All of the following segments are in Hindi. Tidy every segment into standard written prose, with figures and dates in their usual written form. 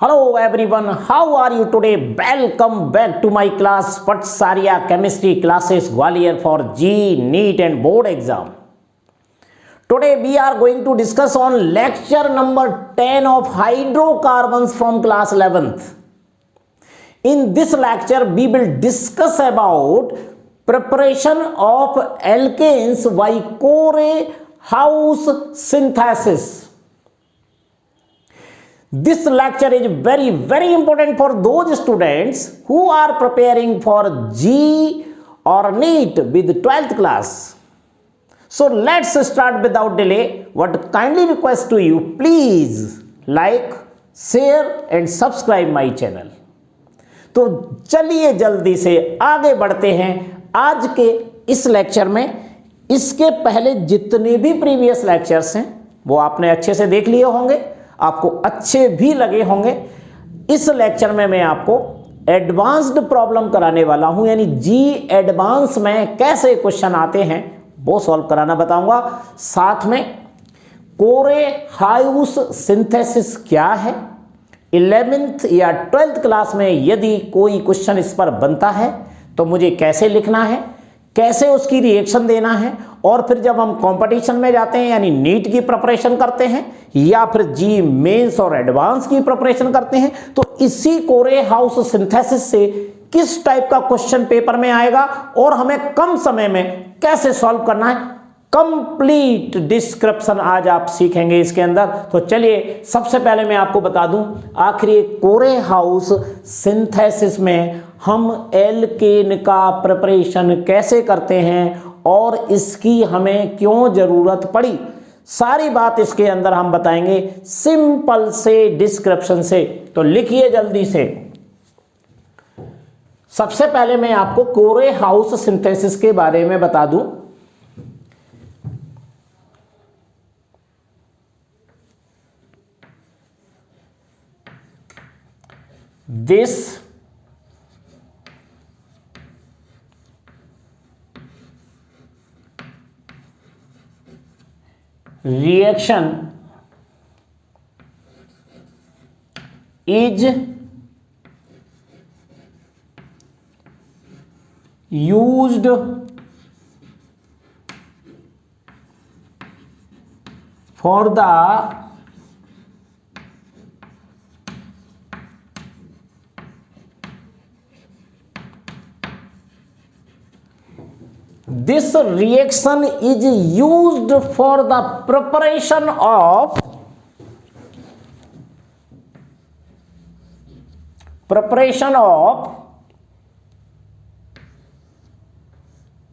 Hello everyone, how are you today? Welcome back to my class Patsaria Chemistry classes Gwalior for G, NEET and board exam. Today we are going to discuss on lecture number 10 of hydrocarbons from class 11th. In this lecture we will discuss about preparation of alkanes by Core-House synthesis. This lecture is very important for those students who are preparing for G or NEET with 12th class. So let's start without delay. What kindly request to you, please like, share and subscribe my channel. तो चलिए जल्दी से आगे बढ़ते हैं आज के इस लेक्चर में। इसके पहले जितने भी प्रीवियस लेक्चर्स हैं वो आपने अच्छे से देख लिए होंगे, आपको अच्छे भी लगे होंगे। इस लेक्चर में मैं आपको एडवांस्ड प्रॉब्लम कराने वाला हूं, यानी जी एडवांस में कैसे क्वेश्चन आते हैं वो सॉल्व कराना बताऊंगा। साथ में कोरे-हाउस सिंथेसिस क्या है, 11th या 12th क्लास में यदि कोई क्वेश्चन इस पर बनता है तो मुझे कैसे लिखना है, कैसे उसकी रिएक्शन देना है, और फिर जब हम कंपटीशन में जाते हैं यानी नीट की प्रिपरेशन करते हैं या फिर जी मेंस और एडवांस की प्रिपरेशन करते हैं तो इसी कोरे-हाउस सिंथेसिस से किस टाइप का क्वेश्चन पेपर में आएगा और हमें कम समय में कैसे सॉल्व करना है, कंप्लीट डिस्क्रिप्शन आज आप सीखेंगे इसके अंदर। तो चलिए सबसे पहले मैं आपको बता दूं आखिर ये कोरे-हाउस सिंथेसिस में हम एल्केन का प्रिपरेशन कैसे करते हैं और इसकी हमें क्यों जरूरत पड़ी, सारी बात इसके अंदर हम बताएंगे सिंपल से डिस्क्रिप्शन से। तो लिखिए जल्दी से। सबसे पहले मैं आपको कोरे-हाउस सिंथेसिस के बारे में बता दूं। This reaction is used for the This reaction is used for the preparation of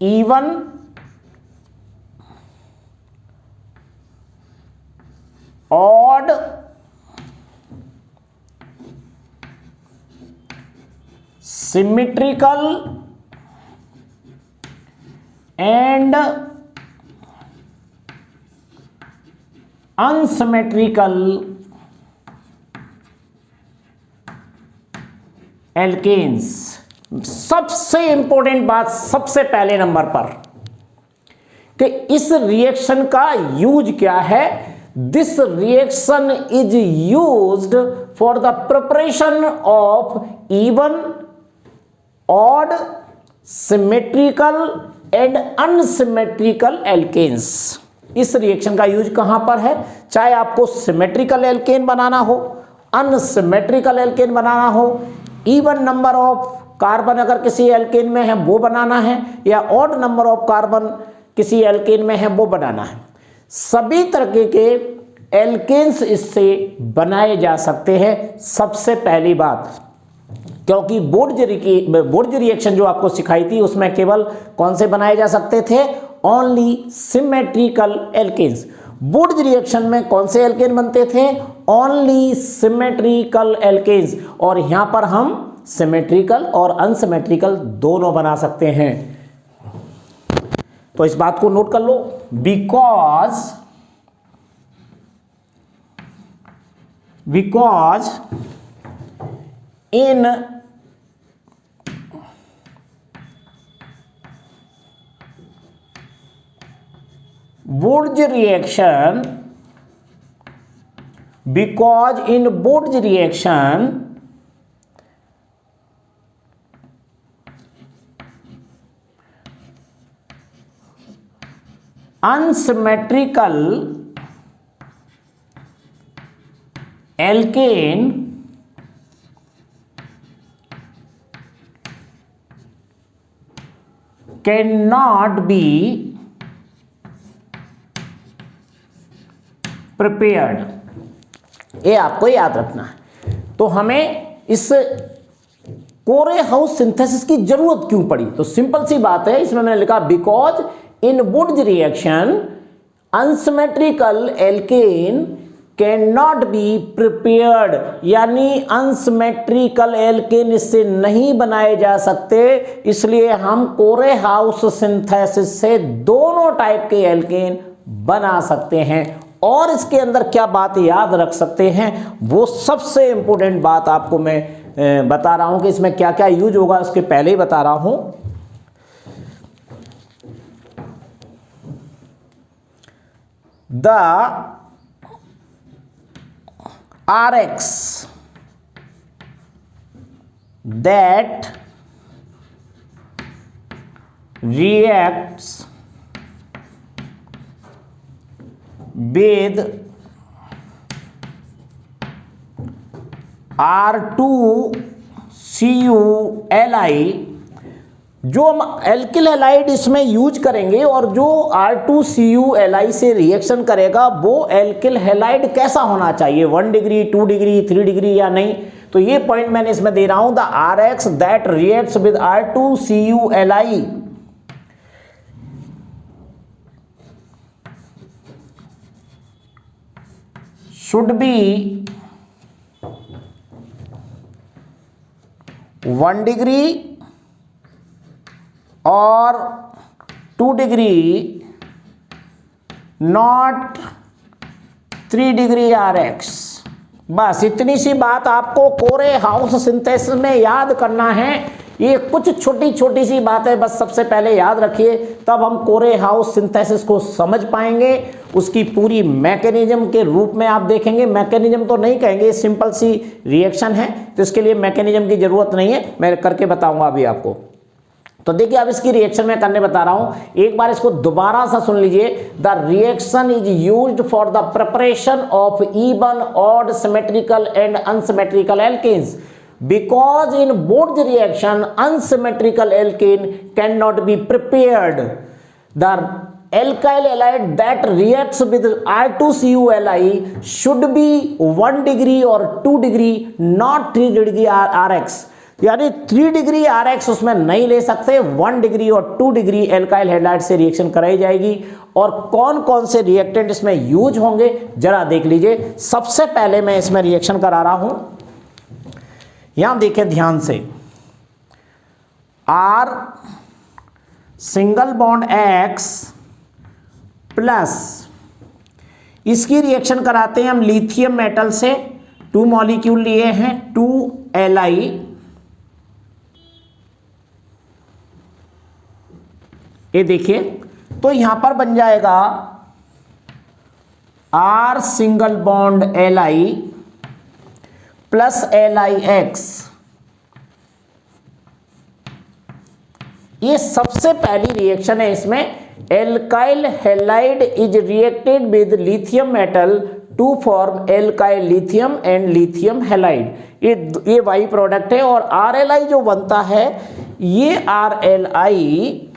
even odd symmetrical and unsymmetrical alkanes. सबसे इंपॉर्टेंट बात सबसे पहले नंबर पर कि इस रिएक्शन का यूज क्या है। This reaction is used for the preparation of even, odd, symmetrical and unsymmetrical alkanes. इस रिएक्शन का यूज कहां पर है, चाहे आपको सिमेट्रिकल एल्केन बनाना हो, अनसिमेट्रिकल एल्केन बनाना हो, इवन नंबर ऑफ कार्बन अगर किसी एल्केन में है वो बनाना है, या ऑड नंबर ऑफ कार्बन किसी एल्केन में है वो बनाना है। सभी तरह के एल्केन्स इससे बनाए जा सकते हैं। सबसे पहली बात, क्योंकि बोर्ड रिएक्शन जो आपको सिखाई थी उसमें केवल कौन से बनाए जा सकते थे, ओनली सिमेट्रिकल एल्केन्स। बोर्ड रिएक्शन में कौन से एल्केन बनते थे, ओनली सिमेट्रिकल एल्केन्स। और यहां पर हम सिमेट्रिकल और अनसिमेट्रिकल दोनों बना सकते हैं। तो इस बात को नोट कर लो, because in Wurtz reaction because in both reaction unsymmetrical alkane cannot be prepared। ये आपको याद रखना है। तो हमें इस कोरे हाउस सिंथेसिस की जरूरत क्यों पड़ी? तो सिंपल सी बात है, इसमें मैंने लिखा because in Wurtz reaction unsymmetrical alkane can not be prepared, यानी अनसिमेट्रिकल एल्केन इससे नहीं बनाए जा सकते, इसलिए हम कोरे हाउस सिंथेसिस से दोनों टाइप के एल्केन बना सकते हैं। और इसके अंदर क्या बात याद रख सकते हैं, वो सबसे इंपॉर्टेंट बात आपको मैं बता रहा हूं कि इसमें क्या क्या यूज होगा, उसके पहले ही बता रहा हूं। The RX that reacts with R2CuLi, जो हम एल्किल हैलाइड इसमें यूज करेंगे और जो R2CuLi से रिएक्शन करेगा वो एल्किल हैलाइड कैसा होना चाहिए, 1 डिग्री 2 डिग्री 3 डिग्री या नहीं, तो ये पॉइंट मैंने इसमें दे रहा हूं। The RX that reacts with R2CuLi should be 1 degree और 2 डिग्री, नॉट 3 डिग्री RX। बस इतनी सी बात आपको कोरे हाउस सिंथेसिस में याद करना है। ये कुछ छोटी छोटी सी बातें बस सबसे पहले याद रखिए, तब हम कोरे हाउस सिंथेसिस को समझ पाएंगे। उसकी पूरी मैकेनिज्म के रूप में आप देखेंगे, मैकेनिज्म तो नहीं कहेंगे, सिंपल सी रिएक्शन है, तो इसके लिए मैकेनिज्म की जरूरत नहीं है, मैं करके बताऊंगा अभी आपको। तो देखिए अब इसकी रिएक्शन में करने बता रहा हूं, एक बार इसको दोबारा सा सुन लीजिए। The reaction is used for the preparation of even odd symmetrical and unsymmetrical alkanes because in both the reaction unsymmetrical alkane cannot be prepared. The alkyl halide that reacts with R2CuLi should be 1 degree or 2 degree, not 3 degree RX, यानी 3 डिग्री RX उसमें नहीं ले सकते, 1 डिग्री और 2 डिग्री एल्काइल हैलाइड से रिएक्शन कराई जाएगी। और कौन कौन से रिएक्टेंट इसमें यूज होंगे जरा देख लीजिए। सबसे पहले मैं इसमें रिएक्शन करा रहा हूं, यहां देखें ध्यान से, R single bond X plus, इसकी रिएक्शन कराते हैं हम लिथियम मेटल से, 2 मॉलिक्यूल लिए हैं 2Li, ये देखिए, तो यहां पर बन जाएगा R single bond Li plus LiX। ये सबसे पहली रिएक्शन है, इसमें alkyl halide is reacted with lithium metal to form alkyl lithium and lithium halide. ये बाई प्रोडक्ट है। और RLi जो बनता है, ये RLi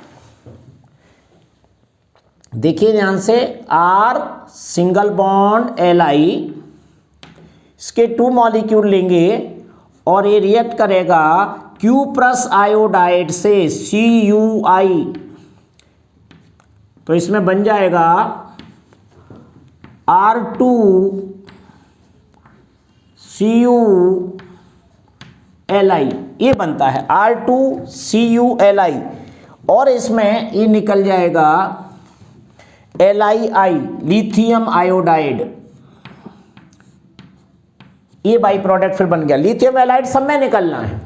देखिए ध्यान से, R सिंगल बॉन्ड Li, इसके 2 मॉलिक्यूल लेंगे और ये रिएक्ट करेगा Q प्लस आयोडाइड से Cui, तो इसमें बन जाएगा R2CuLi, ये बनता है R2CuLi, और इसमें ये निकल जाएगा LiI लिथियम आयोडाइड, ये बाई प्रोडक्ट फिर बन गया। लिथियम हैलाइड सब में निकलना है,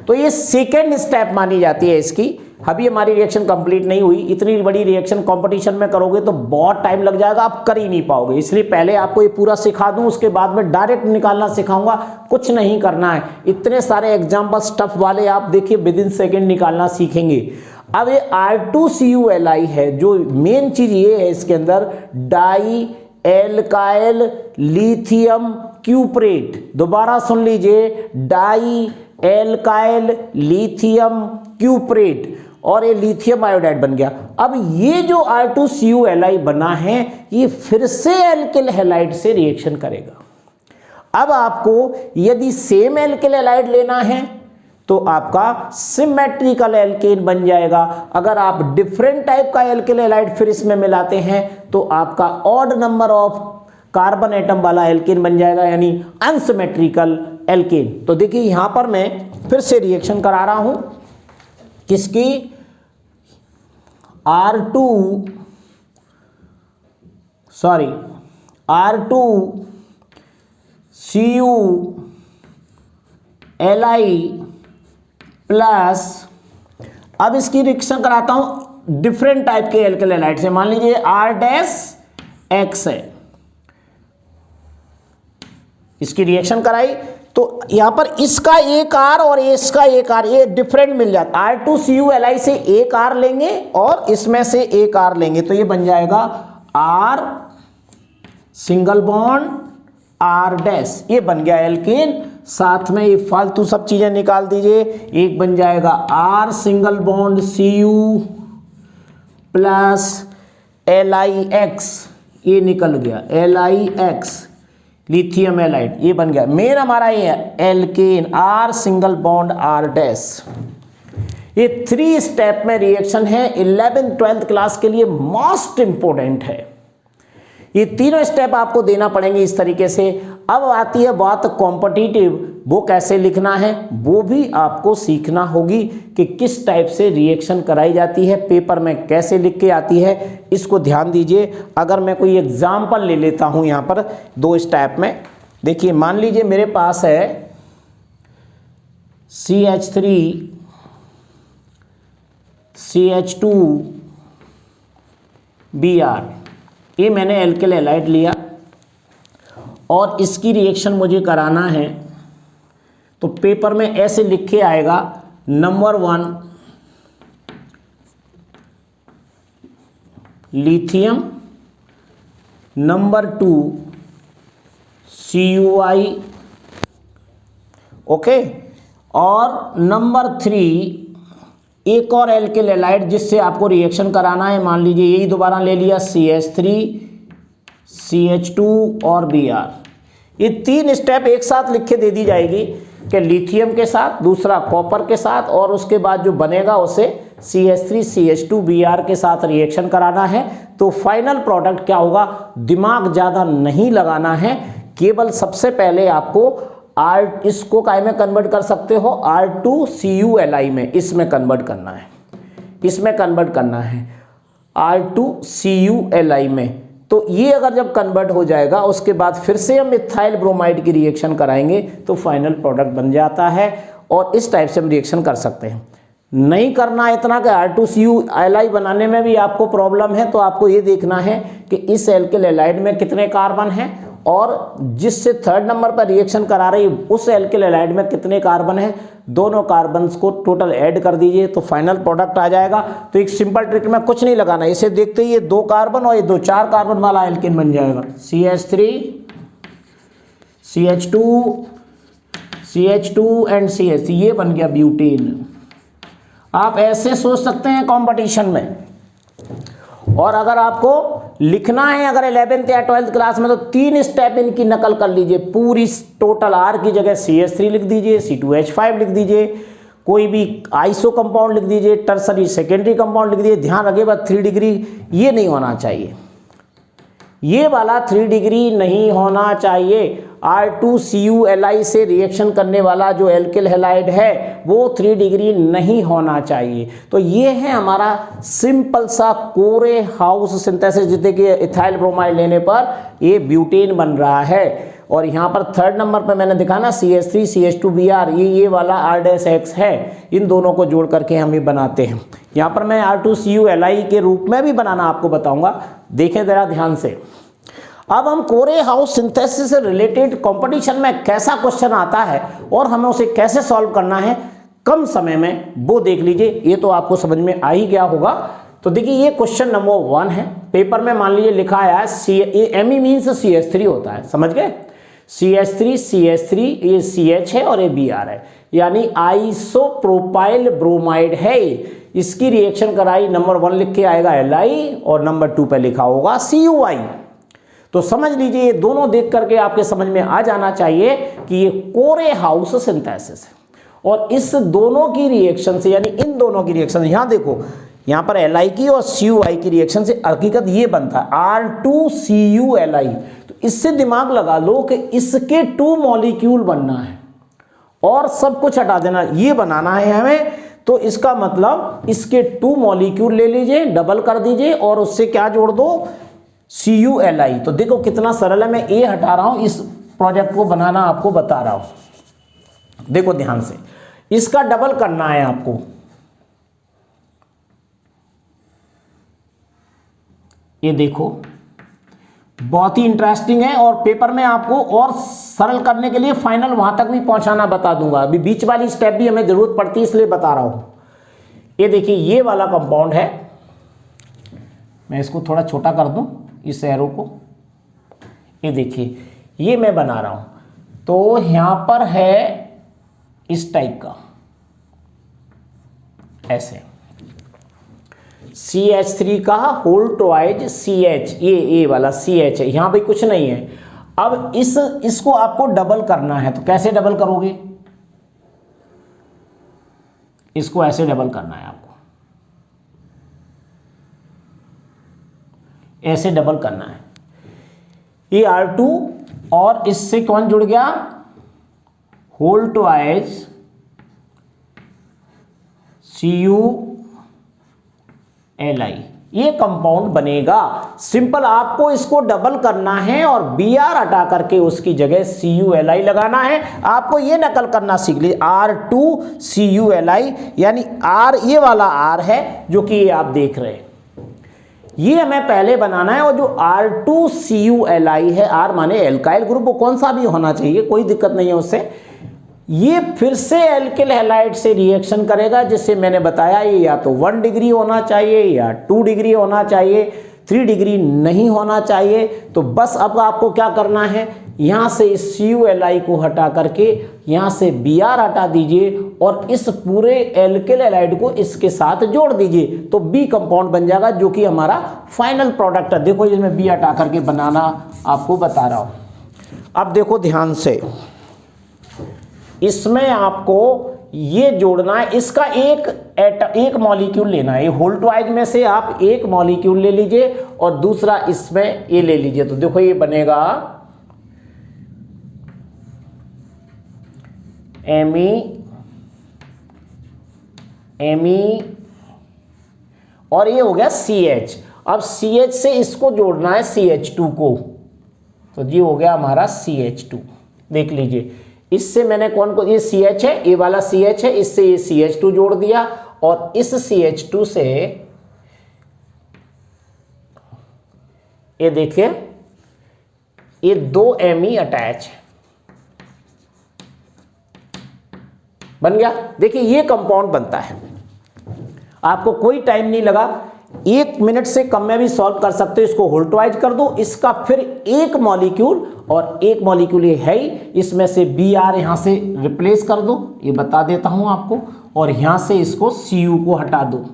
तो ये सेकेंड स्टेप मानी जाती है इसकी। अभी हमारी रिएक्शन कंप्लीट नहीं हुई, इतनी बड़ी रिएक्शन कंपटीशन में करोगे तो बहुत टाइम लग जाएगा, आप कर ही नहीं पाओगे। इसलिए पहले आपको ये पूरा सिखा दूं, उसके बाद में डायरेक्ट निकालना सिखाऊंगा। कुछ नहीं करना है, इतने सारे एग्जाम्पल टफ वाले आप देखिए विद इन सेकेंड निकालना सीखेंगे। अब ये R2CuLi है, जो मेन चीज ये है इसके अंदर, डाई एल्काइल लिथियम क्यूप्रेट। दोबारा सुन लीजिए, डाई एल्काइल लिथियम क्यूप्रेट, और ये लिथियम आयोडाइड बन गया। अब ये जो R2CuLi बना है ये फिर से एल्किल हैलाइड से रिएक्शन करेगा। अब आपको यदि सेम एल्किल हैलाइड लेना है तो आपका सिमेट्रिकल एल्केन बन जाएगा। अगर आप डिफरेंट टाइप का एल्किल हैलाइड फिर इसमें मिलाते हैं तो आपका odd number of carbon atom वाला एल्केन बन जाएगा, यानी अनसिमेट्रिकल एल्केन। तो देखिए यहां पर मैं फिर से रिएक्शन करा रहा हूं किसकी, R2CuLi प्लस, अब इसकी रिएक्शन कराता हूं डिफरेंट टाइप के एल्किल हैलाइड से। मान लीजिए R-X है, इसकी रिएक्शन कराई तो यहां पर इसका एक R और इसका एक R, ये डिफरेंट मिल जाता है। R2CuLi से एक R लेंगे और इसमें से एक R लेंगे तो ये बन जाएगा R सिंगल बॉन्ड R-, ये बन गया एल्केन। साथ में ये फालतू सब चीजें निकाल दीजिए, एक बन जाएगा R single bond Cu plus LiX, ये निकल गया LiX लिथियम हैलाइड, ये बन गया। मेन हमारा ये है alkane R single bond R-। ये 3 स्टेप में रिएक्शन है, 11th 12th क्लास के लिए मोस्ट इंपोर्टेंट है। ये तीनों स्टेप आपको देना पड़ेंगे इस तरीके से। अब आती है बात कॉम्पिटिटिव, वो कैसे लिखना है वो भी आपको सीखना होगी कि किस टाइप से रिएक्शन कराई जाती है, पेपर में कैसे लिख के आती है, इसको ध्यान दीजिए। अगर मैं कोई एग्जाम्पल ले लेता हूं यहां पर 2 स्टेप में, देखिए मान लीजिए मेरे पास है CH3 CH2Br, ये मैंने एल्किल हैलाइड लिया और इसकी रिएक्शन मुझे कराना है तो पेपर में ऐसे लिख के आएगा, number 1 lithium, number 2 CuI, okay, और नंबर 3 एक और एल्किल हैलाइड जिससे आपको रिएक्शन कराना है। मान लीजिए यही दोबारा ले लिया CH3 CH2 और Br। ये 3 स्टेप एक साथ लिख के दे दी जाएगी कि लिथियम के साथ, दूसरा कॉपर के साथ, और उसके बाद जो बनेगा उसे CH3 CH2 Br के साथ रिएक्शन कराना है। तो फाइनल प्रोडक्ट क्या होगा, दिमाग ज़्यादा नहीं लगाना है, केवल सबसे पहले आपको इसको काय में कन्वर्ट कर सकते हो, R2CuLi में, इसमें कन्वर्ट करना है, इसमें कन्वर्ट करना है R2CuLi में। तो ये अगर जब कन्वर्ट हो जाएगा उसके बाद फिर से हम मिथाइल ब्रोमाइड की रिएक्शन कराएंगे तो फाइनल प्रोडक्ट बन जाता है। और इस टाइप से हम रिएक्शन कर सकते हैं। नहीं करना इतना कि R2CuLi बनाने में भी आपको प्रॉब्लम है, तो आपको ये देखना है कि इस एल्किल हैलाइड में कितने कार्बन हैं और जिससे 3rd नंबर पर रिएक्शन करा रही उस एल्किल हैलाइड में कितने कार्बन हैं, दोनों कार्बन्स को टोटल ऐड कर दीजिए तो फाइनल प्रोडक्ट आ जाएगा। तो एक सिंपल ट्रिक में कुछ नहीं लगाना, इसे देखते ही ये 2 कार्बन और ये 2 4 कार्बन वाला एल्केन बन जाएगा। CH3 CH2 एंड CH, ये बन गया ब्यूटेन। आप ऐसे सोच सकते हैं कंपटीशन में। और अगर आपको लिखना है अगर 11th या 12th क्लास में तो 3 स्टेप इनकी नकल कर लीजिए। पूरी टोटल R की जगह CH3 लिख दीजिए, C2H5 लिख दीजिए, कोई भी आइसो कंपाउंड लिख दीजिए, टर्सरी सेकेंडरी कंपाउंड लिख दीजिए। ध्यान रखिएगा 3 डिग्री ये नहीं होना चाहिए, ये वाला 3 डिग्री नहीं होना चाहिए। R2CuLi से रिएक्शन करने वाला जो एल्किल हैलाइड है वो 3 डिग्री नहीं होना चाहिए। तो ये है हमारा सिंपल सा कोरे हाउस सिंथेसिस, जिससे कि इथाइल ब्रोमाइड लेने पर ये ब्यूटेन बन रहा है। और यहाँ पर थर्ड नंबर पे मैंने दिखा ना CH3 CH2Br, ये वाला R-X है, इन दोनों को जोड़ करके हम ये बनाते हैं। यहाँ पर मैं R2CuLi के रूप में भी बनाना आपको बताऊंगा, देखें जरा ध्यान से। अब हम कोरे हाउस सिंथेसिस से रिलेटेड कंपटीशन में कैसा क्वेश्चन आता है और हमें उसे कैसे सॉल्व करना है कम समय में, वो देख लीजिए। ये तो आपको समझ में आ ही गया होगा। तो देखिए ये क्वेश्चन नंबर 1 है, पेपर में मान लीजिए लिखा है Me मीन्स CH3 होता है, समझ गए। CH3 ये CH है और ये Br है, यानी आइसोप्रोपाइल ब्रोमाइड है। इसकी रिएक्शन कराई, नंबर 1 लिख के आएगा Li और नंबर 2 पे लिखा होगा CuI। तो समझ लीजिए ये दोनों देख करके आपके समझ में आ जाना चाहिए कि ये कोरे हाउस सिंथेसिस है। और इस दोनों की रिएक्शन से, यानी इन दोनों की रिएक्शन, यहाँ देखो यहाँ पर Li की और Cui की रिएक्शन से हकीकत ये बनता है R2CuLi। तो इससे दिमाग लगा लो कि इसके 2 मॉलिक्यूल बनना है और सब कुछ हटा देना, ये बनाना है हमें। तो इसका मतलब इसके 2 मॉलिक्यूल ले लीजिए, डबल कर दीजिए और उससे क्या जोड़ दो, CuLi। तो देखो कितना सरल है, मैं ए हटा रहा हूं, इस प्रोजेक्ट को बनाना आपको बता रहा हूं। देखो ध्यान से, इसका डबल करना है आपको। ये देखो बहुत ही इंटरेस्टिंग है और पेपर में आपको और सरल करने के लिए फाइनल वहां तक भी पहुंचाना बता दूंगा। अभी बीच वाली स्टेप भी हमें जरूरत पड़ती है, इसलिए बता रहा हूं। ये देखिए ये वाला कंपाउंड है, मैं इसको थोड़ा छोटा कर दूं इस एरो को। ये देखिए ये मैं बना रहा हूं, तो यहां पर है इस टाइप का, ऐसे CH3 का होल ट्वाइज CH, ये वाला CH है, यहां भी कुछ नहीं है। अब इसको आपको डबल करना है, तो कैसे डबल करोगे, इसको ऐसे डबल करना है आपको, ऐसे डबल करना है। ये R2 और इससे कौन जुड़ गया, होल ट्वाइज CuLi, ये कंपाउंड बनेगा। सिंपल, आपको इसको डबल करना है और Br हटा करके उसकी जगह CuLi लगाना है। आपको ये नकल करना सीख लीजिए, R2CuLi, यानी R ये वाला R है जो कि ये आप देख रहे हैं, ये हमें पहले बनाना है। और जो R2CuLi है, R माने एल्काइल ग्रुप, वो कौन सा भी होना चाहिए, कोई दिक्कत नहीं है उससे। ये फिर से एल्किल हैलाइड से रिएक्शन करेगा, जिससे मैंने बताया ये या तो 1 डिग्री होना चाहिए या 2 डिग्री होना चाहिए, 3 डिग्री नहीं होना चाहिए। तो बस अब आपको क्या करना है, यहाँ से इस CuLi को हटा करके यहाँ से Br हटा दीजिए और इस पूरे एल्किल हैलाइड को इसके साथ जोड़ दीजिए, तो B कंपाउंड बन जाएगा, जो कि हमारा फाइनल प्रोडक्ट है। देखो इसमें B हटा करके बनाना आपको बता रहा हूँ। अब देखो ध्यान से, इसमें आपको ये जोड़ना है, इसका एक मॉलिक्यूल लेना है। ये होल ट्वाइज में से आप एक मॉलिक्यूल ले लीजिए और दूसरा इसमें ये ले लीजिए। तो देखो ये बनेगा Me और ये हो गया CH। अब CH से इसको जोड़ना है CH2 को, तो ये हो गया हमारा CH2। देख लीजिए, इससे मैंने कौन को, ये CH है, ये वाला CH है, इससे ये CH2 जोड़ दिया और इस CH2 से ये देखिए ये 2 Me अटैच बन गया। देखिए ये कंपाउंड बनता है, आपको कोई टाइम नहीं लगा, 1 मिनट से कम में भी सॉल्व कर सकते हो। इसको होल ट्वाइज कर दो, इसका फिर एक मॉलिक्यूल और एक मॉलिक्यूल ये है ही, इसमें से Br यहां से रिप्लेस कर दो, ये बता देता हूं आपको, और यहां से इसको Cu को हटा दो।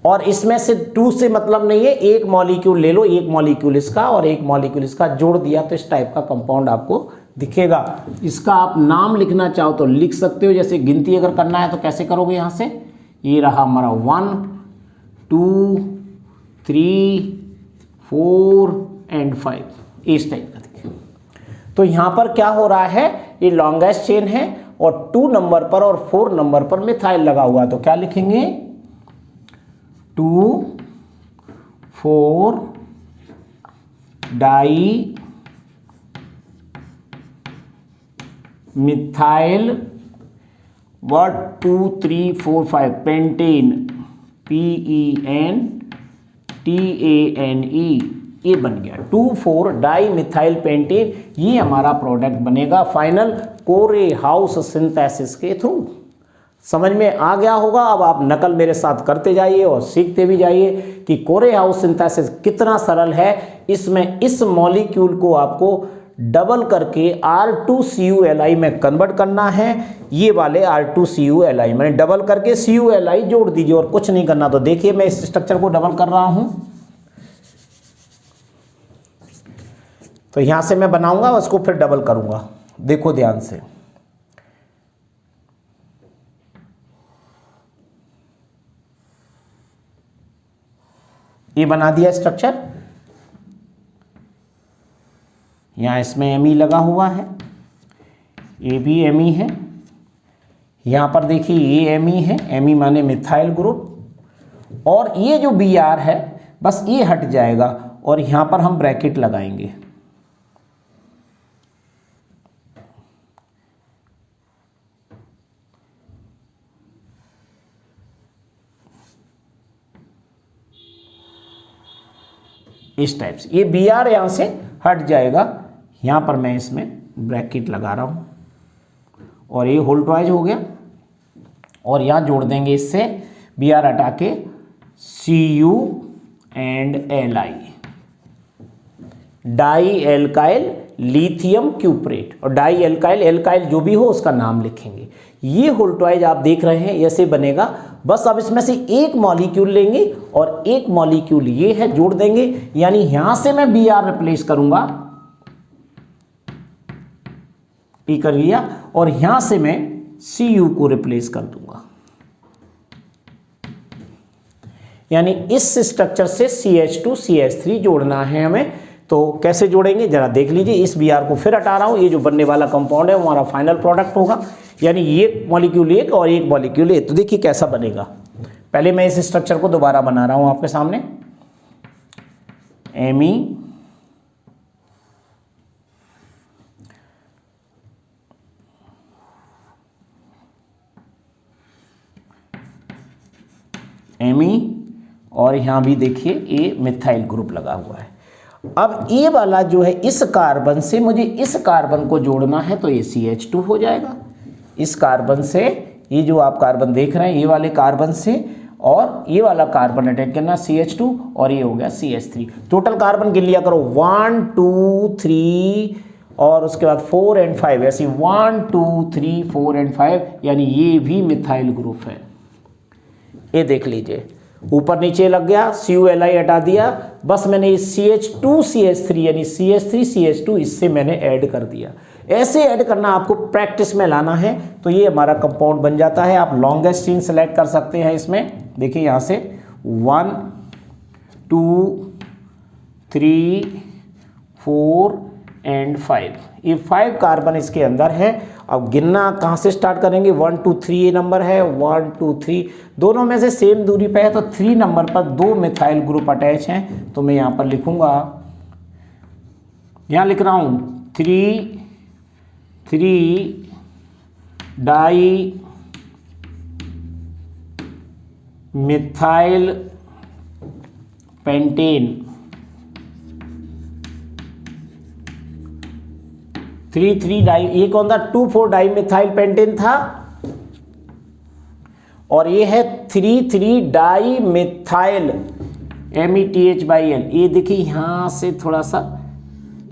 और इसमें से 2 से मतलब नहीं है, एक मॉलिक्यूल ले लो, एक मॉलिक्यूल इसका और एक मॉलिक्यूल इसका जोड़ दिया, तो इस टाइप का कंपाउंड आपको दिखेगा। इसका आप नाम लिखना चाहो तो लिख सकते हो, जैसे गिनती अगर करना है तो कैसे करोगे, यहां से ये रहा हमारा 1 2 3 4 एंड 5, इस टाइप का देखिए। तो यहां पर क्या हो रहा है, ये लॉन्गेस्ट चेन है और 2 नंबर पर और 4 नंबर पर मिथाइल लगा हुआ, तो क्या लिखेंगे 2 4 di methyl word 2 3 4 5 pentane, PENTANE, ये बन गया 2,4 डाई मिथाइल पेंटेन। ये हमारा प्रोडक्ट बनेगा फाइनल कोरे हाउस सिंथेसिस के थ्रू। समझ में आ गया होगा। अब आप नकल मेरे साथ करते जाइए और सीखते भी जाइए कि कोरे हाउस सिंथेसिस कितना सरल है। इसमें इस मॉलिक्यूल को आपको डबल करके R2CuLi में कन्वर्ट करना है। ये वाले R2CuLi मैंने डबल करके CuLi जोड़ दीजिए और कुछ नहीं करना। तो देखिए मैं इस स्ट्रक्चर को डबल कर रहा हूं, तो यहां से मैं बनाऊंगा उसको फिर डबल करूंगा। देखो ध्यान से, ये बना दिया स्ट्रक्चर। यहाँ इसमें एमी लगा हुआ है, ये भी एमी है। यहाँ पर देखिए ये एमी है, एमी माने मिथाइल ग्रुप। और ये जो Br है बस ये हट जाएगा और यहाँ पर हम ब्रैकेट लगाएंगे। इस टाइप से ये Br यहाँ से हट जाएगा। यहाँ पर मैं इसमें ब्रैकेट लगा रहा हूँ और ये होल ट्वाइज हो गया। और यहाँ जोड़ देंगे इससे Br हटा के Cu and Li, di alkyl lithium cuprate. और डाई एल्काइल, एल्काइल जो भी हो उसका नाम लिखेंगे। ये होल ट्वाइज आप देख रहे हैं ऐसे बनेगा। बस अब इसमें से एक मॉलिक्यूल लेंगे और एक मॉलिक्यूल ये है, जोड़ देंगे। यानी यहां से मैं Br रिप्लेस करूंगा, P कर लिया, और यहां से मैं Cu को रिप्लेस कर दूंगा। यानी इस स्ट्रक्चर से CH2 CH3 जोड़ना है हमें। तो कैसे जोड़ेंगे जरा देख लीजिए। इस Br को फिर हटा रहा हूं। ये जो बनने वाला कंपाउंड है वो हमारा फाइनल प्रोडक्ट होगा। यानी एक मॉलिक्यूल एक और एक मॉलिक्यूल एक। तो देखिए कैसा बनेगा। पहले मैं इस स्ट्रक्चर को दोबारा बना रहा हूं आपके सामने। एमी, एमी, और यहां भी देखिए ये मिथाइल ग्रुप लगा हुआ है। अब ये वाला जो है इस कार्बन से मुझे इस कार्बन को जोड़ना है, तो ये CH2 हो जाएगा। इस कार्बन से ये जो आप कार्बन देख रहे हैं ये वाले कार्बन से, और ये वाला कार्बन अटैच करना CH2, और ये हो गया CH3। टोटल कार्बन गिन लिया करो 1 2 3 और उसके बाद 4 एंड 5, ऐसे 1 2 3 4 एंड 5। यानी ये भी मिथाइल ग्रुप है। ये देख लीजिए ऊपर नीचे लग गया, CuLi हटा दिया। बस मैंने इस CH2 CH3 यानी CH3 CH2 इससे मैंने ऐड कर दिया। ऐसे ऐड करना आपको प्रैक्टिस में लाना है तो ये हमारा कंपाउंड बन जाता है। आप लॉन्गेस्ट चेन सेलेक्ट कर सकते हैं इसमें। देखिए यहाँ से 1 2 3 4 एंड 5, ये 5 कार्बन इसके अंदर है। अब गिनना कहाँ से स्टार्ट करेंगे, 1 2 3 ये नंबर है, 1 2 3 दोनों में से सेम दूरी पे है, तो 3 नंबर पर 2 मिथाइल ग्रुप अटैच हैं। तो मैं यहाँ पर लिखूंगा, यहाँ लिख रहा हूँ 3 डाई मिथाइल पेंटेन, 3 डाई, ये कौन था 2,4 डाई मिथाइल पेंटेन था, और ये है 3 डाई मिथाइल METH/L। ये देखिए यहां से थोड़ा सा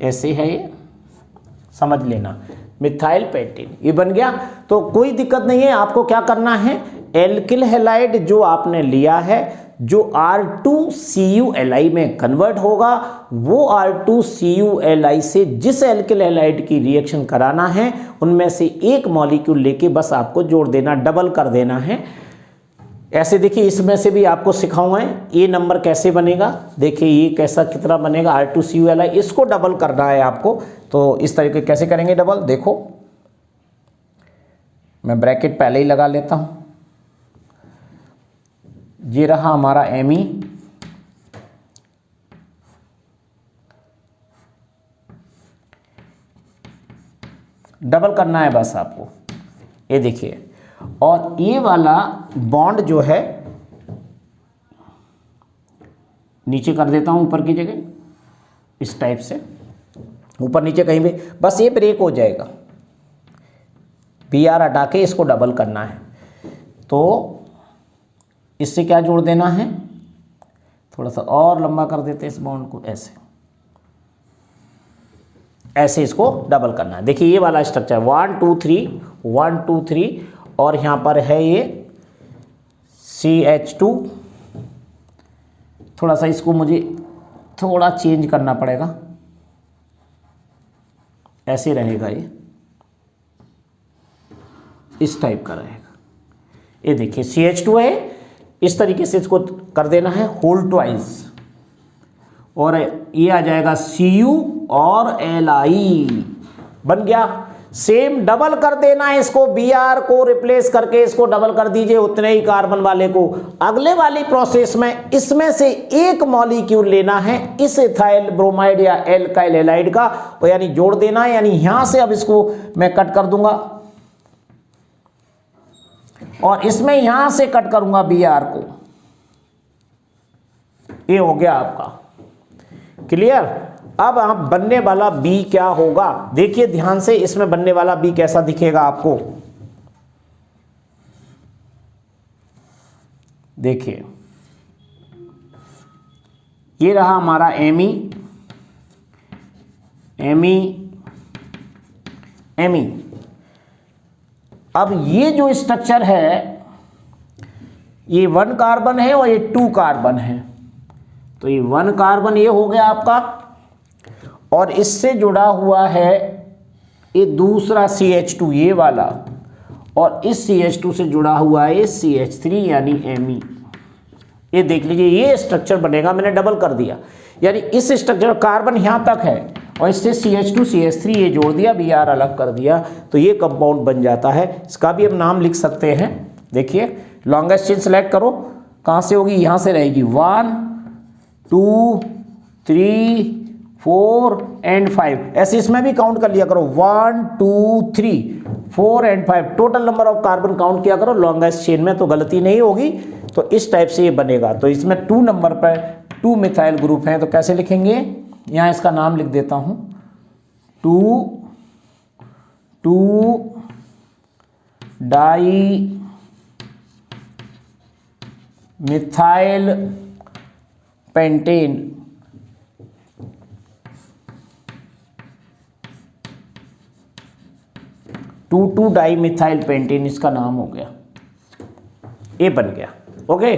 ऐसे है, ये समझ लेना, मिथाइल पेंटेन ये बन गया। तो कोई दिक्कत नहीं है। आपको क्या करना है, एल्किल हैलाइड जो आपने लिया है जो R2CuLi में कन्वर्ट होगा, वो R2CuLi से जिस एल्किल हैलाइड की रिएक्शन कराना है उनमें से एक मॉलिक्यूल लेके बस आपको जोड़ देना, डबल कर देना है। ऐसे देखिए इसमें से भी आपको सिखाऊंगा ये नंबर कैसे बनेगा। देखिए ये कैसा कितना बनेगा R2CuLi, इसको डबल करना है आपको। तो इस तरीके कैसे करेंगे डबल, देखो मैं ब्रैकेट पहले ही लगा लेता हूं। ये रहा हमारा एमी, डबल करना है बस आपको, ये देखिए। और ये वाला बॉन्ड जो है नीचे कर देता हूं ऊपर की जगह, इस टाइप से ऊपर नीचे कहीं भी, बस ये ब्रेक हो जाएगा। Br हटा के इसको डबल करना है, तो इससे क्या जोड़ देना है, थोड़ा सा और लंबा कर देते हैं इस बॉन्ड को, ऐसे इसको डबल करना है। देखिए ये वाला स्ट्रक्चर 1 2 3 1 2 3 और यहाँ पर है ये CH2। थोड़ा सा इसको मुझे थोड़ा चेंज करना पड़ेगा, ऐसे रहेगा ये, इस टाइप का रहेगा। ये देखिए CH2 है, इस तरीके से इसको कर देना है होल ट्वाइस, और ये आ जाएगा Cu और Li बन गया। सेम डबल कर देना है इसको, Br को रिप्लेस करके इसको डबल कर दीजिए उतने ही कार्बन वाले को। अगले वाली प्रोसेस में इसमें से एक मॉलिक्यूल लेना है इस इथाइल ब्रोमाइड या एल्काइल हैलाइड का, और यानी जोड़ देना है, यानी यहां से अब इसको मैं कट कर दूंगा और इसमें यहां से कट करूंगा Br को। ये हो गया आपका क्लियर। अब आप बनने वाला B क्या होगा, देखिए ध्यान से, इसमें बनने वाला B कैसा दिखेगा आपको, देखिए ये रहा हमारा एमी एमी एमी। अब ये जो स्ट्रक्चर है ये 1 कार्बन है और ये 2 कार्बन है, तो ये 1 कार्बन ये हो गया आपका, और इससे जुड़ा हुआ है ये दूसरा CH2 ये वाला, और इस CH2 से जुड़ा हुआ है ये CH3 यानी Me। ये देख लीजिए ये स्ट्रक्चर बनेगा, मैंने डबल कर दिया, यानी इस स्ट्रक्चर कार्बन यहां तक है और इससे CH2 CH3 ये जोड़ दिया, Br अलग कर दिया, तो ये कंपाउंड बन जाता है। इसका भी हम नाम लिख सकते हैं। देखिए लॉन्गेस्ट चेन सेलेक्ट करो, कहां से होगी, यहां से रहेगी 1 2 3 4 एंड 5, ऐसे इसमें भी काउंट कर लिया करो 1 2 3 4 and 5, total number of carbon count किया करो लॉन्गेस्ट चेन में, तो गलती नहीं होगी। तो इस टाइप से ये बनेगा। तो इसमें 2 नंबर पर 2 मिथाइल ग्रुप हैं, तो कैसे लिखेंगे, यहाँ इसका नाम लिख देता हूँ 2 di methyl pentane, 2 di methyl pentane इसका नाम हो गया, ये बन गया। ओके,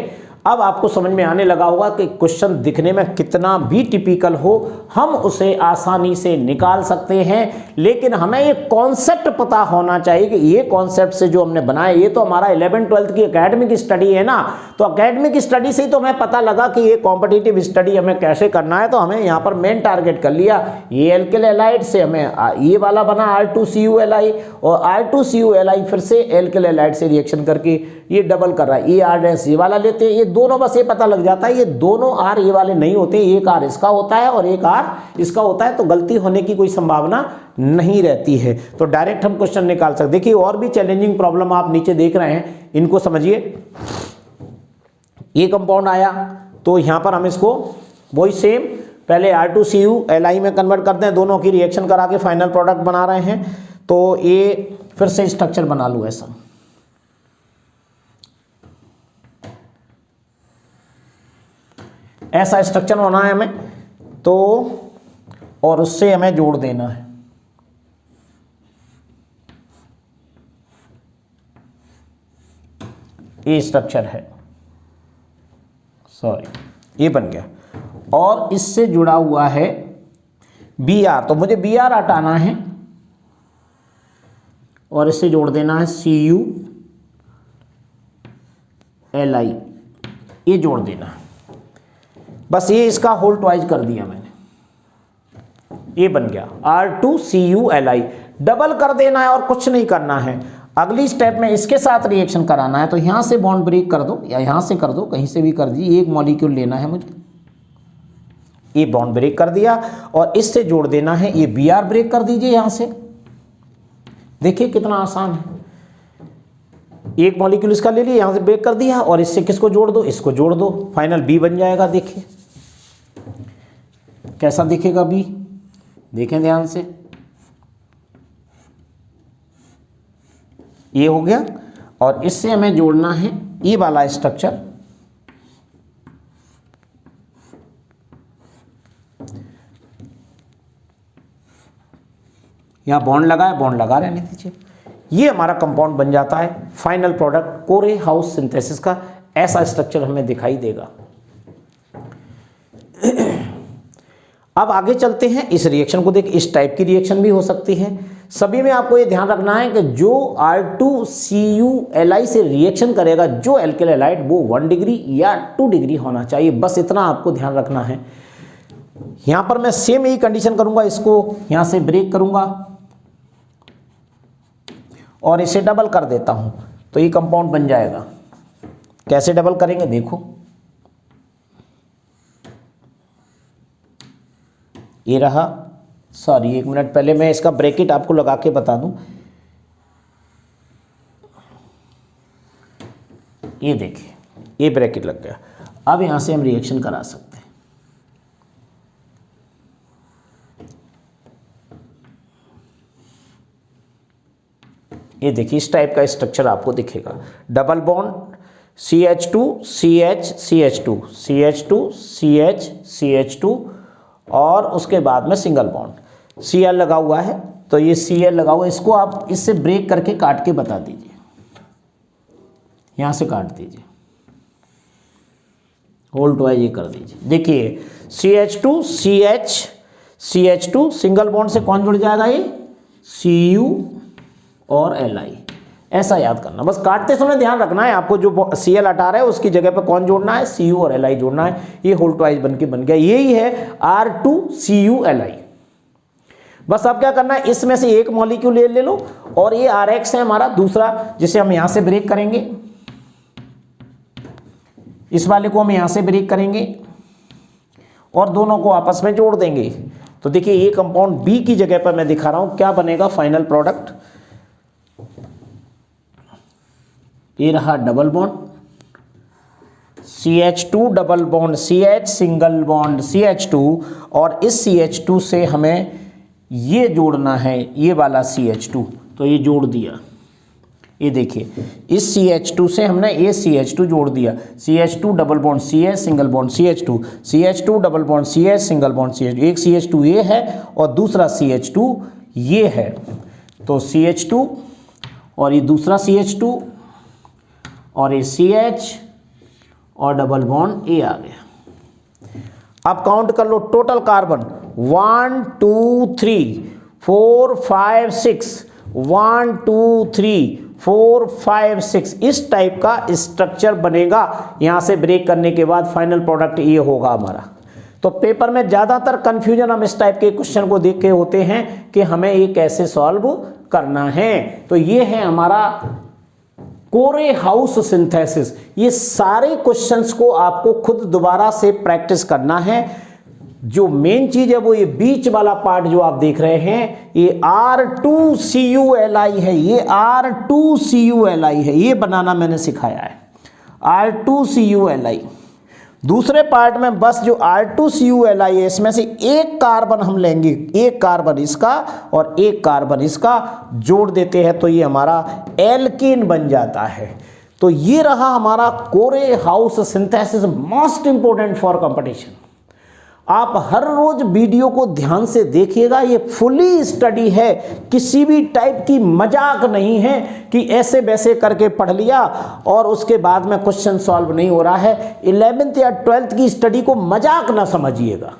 अब आपको समझ में आने लगा होगा कि क्वेश्चन दिखने में कितना भी टिपिकल हो हम उसे आसानी से निकाल सकते हैं, लेकिन हमें ये कॉन्सेप्ट पता होना चाहिए कि ये कॉन्सेप्ट से जो हमने बनाया, ये तो हमारा 11th-12th की एकेडमिक स्टडी है ना, तो एकेडमिक स्टडी से ही तो हमें पता लगा कि ये कॉम्पिटिटिव स्टडी हमें कैसे करना है। तो हमें यहाँ पर मेन टारगेट कर लिया, ये एल्किल हैलाइड से हमें ये वाला बना R2CuLi, और R2CuLi फिर से एल्किल हैलाइड से रिएक्शन करके ये डबल कर रहा है, ये R' ये वाला लेते हैं, ये दोनों बस ये पता लग जाता है ये दोनों R ये वाले नहीं होते, एक R इसका होता है और एक R इसका होता है, तो गलती होने की कोई संभावना नहीं रहती है। तो डायरेक्ट हम क्वेश्चन निकाल सकते। देखिए और भी चैलेंजिंग प्रॉब्लम आप नीचे देख रहे हैं, इनको समझिए। ये कंपाउंड आया तो यहां पर हम इसको वही सेम पहले R2CuLi में कन्वर्ट करते हैं, दोनों की रिएक्शन करा के फाइनल प्रोडक्ट बना रहे हैं। तो ये फिर से स्ट्रक्चर बना लूँ ऐसा स्ट्रक्चर होना है हमें, तो और उससे हमें जोड़ देना है। ये स्ट्रक्चर है, सॉरी ये बन गया, और इससे जुड़ा हुआ है Br, तो मुझे Br हटाना है और इससे जोड़ देना है CuLi, ये जोड़ देना है, बस ये इसका होल ट्वाइस कर दिया मैंने, ये बन गया R2CuLi। डबल कर देना है और कुछ नहीं करना है। अगली स्टेप में इसके साथ रिएक्शन कराना है, तो यहां से बॉन्ड ब्रेक कर दो या यहां से कर दो, कहीं से भी कर दीजिए, एक मॉलिक्यूल लेना है मुझे, ये बॉन्ड ब्रेक कर दिया और इससे जोड़ देना है, ये Br ब्रेक कर दीजिए यहां से, देखिए कितना आसान है। एक मॉलिक्यूल इसका ले लिया, यहां से ब्रेक कर दिया और इससे किसको जोड़ दो, इसको जोड़ दो, फाइनल बी बन जाएगा। देखिए कैसा दिखेगा बी, देखें ध्यान से, ये हो गया और इससे हमें जोड़ना है ये वाला स्ट्रक्चर। यहां बॉन्ड लगा है, बॉन्ड लगा रहने दीजिए। ये हमारा कंपाउंड बन जाता है। फाइनल प्रोडक्ट कोरे हाउस सिंथेसिस का ऐसा स्ट्रक्चर हमें दिखाई देगा। अब आगे चलते हैं, इस रिएक्शन को देख, इस टाइप की रिएक्शन भी हो सकती है। सभी में आपको ये ध्यान रखना है कि जो R2CuLi से रिएक्शन करेगा जो एल्किल हैलाइड, वो 1 डिग्री या 2 डिग्री होना चाहिए, बस इतना आपको ध्यान रखना है। यहां पर मैं सेम यही कंडीशन करूंगा, इसको यहां से ब्रेक करूंगा और इसे डबल कर देता हूं तो ये कंपाउंड बन जाएगा। कैसे डबल करेंगे देखो, ये रहा, सॉरी एक मिनट पहले मैं इसका ब्रैकेट आपको लगा के बता दूं। ये देखिए ये ब्रैकेट लग गया। अब यहां से हम रिएक्शन करा सकते हैं। ये देखिए इस टाइप का स्ट्रक्चर आपको दिखेगा। Double bond CH2 CH CH2 CH2 CH CH2 और उसके बाद में सिंगल बॉन्ड Cl लगा हुआ है, तो ये Cl लगा हुआ है, इसको आप इससे ब्रेक करके काट के बता दीजिए, यहां से काट दीजिए, होल ट्वाइस ये कर दीजिए। देखिए CH2 CH CH2 single bond से कौन जुड़ जाएगा, ये Cu और Li, ऐसा याद करना। बस काटते समय ध्यान रखना है आपको, जो Cl हटा रहा है उसकी जगह पर कौन जोड़ना है, Cu और Li जोड़ना है। ये होल ट्वाइस बन के बन गया, यही है R2CuLi। बस अब क्या करना है, इसमें से एक मॉलिक्यूल ले लो और ये Rx है हमारा दूसरा, जिसे हम यहां से ब्रेक करेंगे, इस वाले को हम यहां से ब्रेक करेंगे और दोनों को आपस में जोड़ देंगे। तो देखिए ये कंपाउंड बी की जगह पर मैं दिखा रहा हूं, क्या बनेगा फाइनल प्रोडक्ट, ये रहा double bond CH2 double bond CH single bond CH2 और इस CH2 से हमें ये जोड़ना है, ये वाला CH2, तो ये जोड़ दिया। ये देखिए इस CH2 से हमने ये CH2 जोड़ दिया, CH2 double bond CH single bond CH2 CH2 double bond CH single bond CH2, एक CH2 ये है और दूसरा CH2 ये है, तो CH2 और ये दूसरा CH2 और ये CH और डबल बॉन्ड ए आ गया। अब काउंट कर लो टोटल कार्बन 1 2 3 4 5 6 1 2 3 4 5 6 इस टाइप का स्ट्रक्चर बनेगा। यहां से ब्रेक करने के बाद फाइनल प्रोडक्ट ये होगा हमारा। तो पेपर में ज्यादातर कंफ्यूजन हम इस टाइप के क्वेश्चन को देख के होते हैं कि हमें ये कैसे सॉल्व करना है। तो ये है हमारा कोरे हाउस सिंथेसिस। ये सारे क्वेश्चंस को आपको खुद दोबारा से प्रैक्टिस करना है। जो मेन चीज है वो ये बीच वाला पार्ट जो आप देख रहे हैं, ये R2CuLi है, ये R2CuLi है, ये बनाना मैंने सिखाया है, R2CuLi। दूसरे पार्ट में बस जो R2CuLi है इसमें से एक कार्बन हम लेंगे, एक कार्बन इसका और एक कार्बन इसका जोड़ देते हैं तो ये हमारा एल्कीन बन जाता है। तो ये रहा हमारा कोरे house synthesis, most important for competition. आप हर रोज वीडियो को ध्यान से देखिएगा, ये फुली स्टडी है, किसी भी टाइप की मजाक नहीं है कि ऐसे वैसे करके पढ़ लिया और उसके बाद में क्वेश्चन सॉल्व नहीं हो रहा है। 11th या 12th की स्टडी को मजाक ना समझिएगा,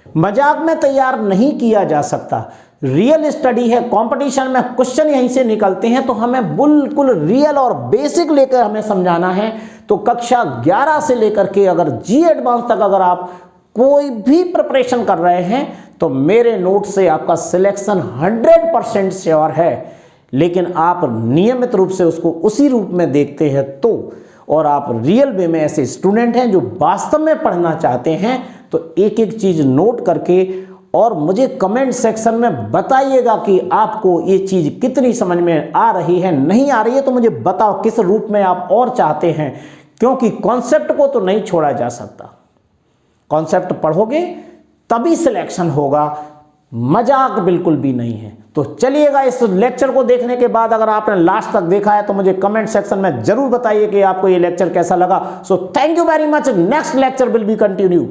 मजाक में तैयार नहीं किया जा सकता। रियल स्टडी है, कंपटीशन में क्वेश्चन यहीं से निकलते हैं, तो हमें बिल्कुल रियल और बेसिक लेकर हमें समझाना है। तो कक्षा 11 से लेकर के अगर जी एडवांस तक अगर आप कोई भी प्रिपरेशन कर रहे हैं तो मेरे नोट से आपका सिलेक्शन 100% श्योर है। लेकिन आप नियमित रूप से उसको उसी रूप में देखते हैं तो, और आप रियल वे में ऐसे स्टूडेंट हैं जो वास्तव में पढ़ना चाहते हैं, तो एक एक चीज नोट करके और मुझे कमेंट सेक्शन में बताइएगा कि आपको ये चीज़ कितनी समझ में आ रही है, नहीं आ रही है तो मुझे बताओ किस रूप में आप और चाहते हैं, क्योंकि कॉन्सेप्ट को तो नहीं छोड़ा जा सकता। कॉन्सेप्ट पढ़ोगे तभी सिलेक्शन होगा, मजाक बिल्कुल भी नहीं है। तो चलिएगा, इस लेक्चर को देखने के बाद अगर आपने लास्ट तक देखा है तो मुझे कमेंट सेक्शन में जरूर बताइए कि आपको ये लेक्चर कैसा लगा। So thank you very much. Next lecture will be continue.